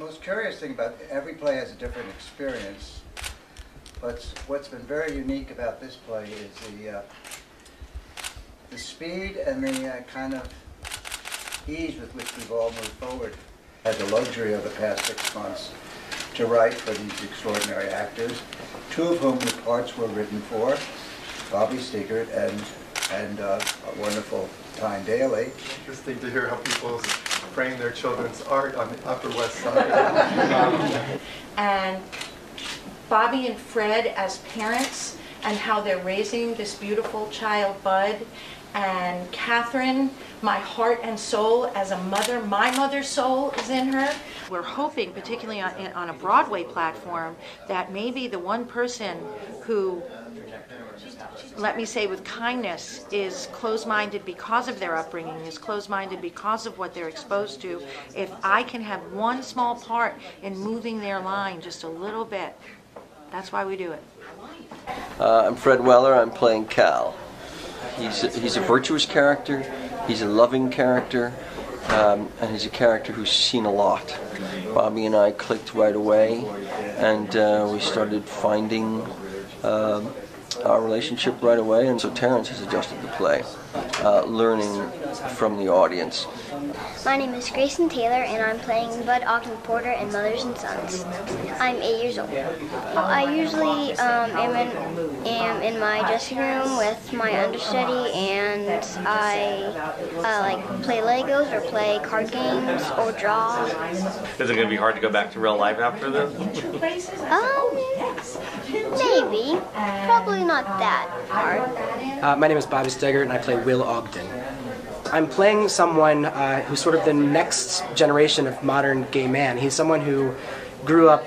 most curious thing about every play has a different experience, but what's been very unique about this play is the speed and the kind of ease with which we've all moved forward. Had the luxury of the past 6 months to write for these extraordinary actors, 2 of whom the parts were written for, Bobby Steggert and a wonderful Tyne Daly. Interesting to hear how people frame their children's art on the Upper West Side. And Bobby and Fred as parents and how they're raising this beautiful child, Bud, and Catherine, my heart and soul as a mother. My mother's soul is in her. We're hoping, particularly on a Broadway platform, that maybe the one person who, let me say with kindness, is closed-minded because of their upbringing, is closed-minded because of what they're exposed to, if I can have one small part in moving their line just a little bit, that's why we do it. I'm Fred Waller. I'm playing Cal. He's a virtuous character, he's a loving character, and he's a character who's seen a lot. Bobby and I clicked right away, and we started finding our relationship right away, and so Terrence has adjusted the play, learning from the audience. My name is Grayson Taylor, and I'm playing Bud Ogden Porter in Mothers and Sons. I'm 8 years old. I usually am in my dressing room with my understudy, and I like play Legos or play card games or draw. Is it going to be hard to go back to real life after this? Maybe. Probably not that hard. My name is Bobby Steggert, and I play Will Ogden. I'm playing someone who's sort of the next generation of modern gay man. He's someone who grew up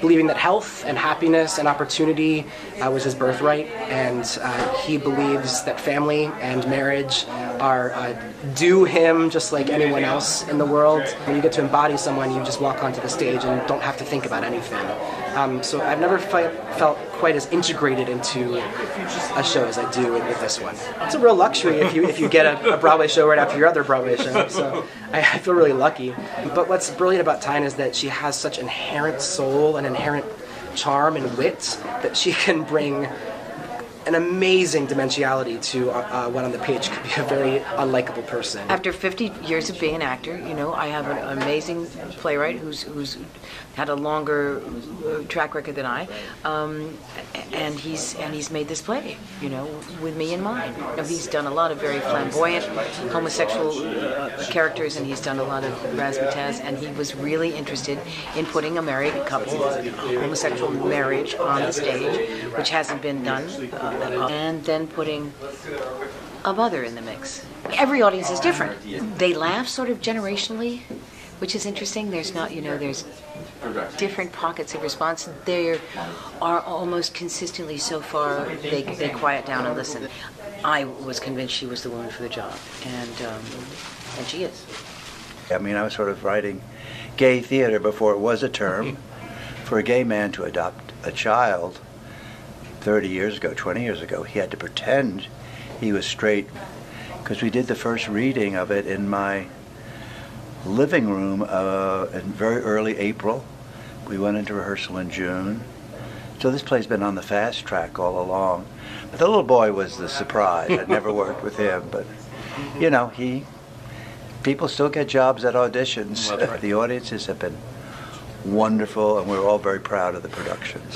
believing that health and happiness and opportunity was his birthright, and he believes that family and marriage are due him just like anyone else in the world. When you get to embody someone, you just walk onto the stage and don't have to think about anything. So I've never felt quite as integrated into a show as I do with this one. It's a real luxury if you get a Broadway show right after your other Broadway show, so I feel really lucky. But what's brilliant about Tyne is that she has such inherent soul and inherent charm and wit that she can bring an amazing dimensionality to what on the page could be a very unlikable person. After 50 years of being an actor, you know, I have an amazing playwright who's had a longer track record than I, and he's made this play, you know, with me in mind. You know, he's done a lot of very flamboyant homosexual characters, and he's done a lot of razzmatazz, and he was really interested in putting a married couple, homosexual marriage on the stage, which hasn't been done. And then putting a mother in the mix. Every audience is different. They laugh sort of generationally, which is interesting. There's not, you know, there's different pockets of response. There are almost consistently so far, they quiet down and listen. I was convinced she was the woman for the job, and she is. I mean, I was sort of writing gay theater before it was a term. For a gay man to adopt a child 30 years ago, 20 years ago, he had to pretend he was straight, because we did the first reading of it in my living room in very early April. We went into rehearsal in June. So this play's been on the fast track all along. But the little boy was the surprise. I'd never worked with him, but you know, people still get jobs at auditions. The audiences have been wonderful, and we're all very proud of the productions.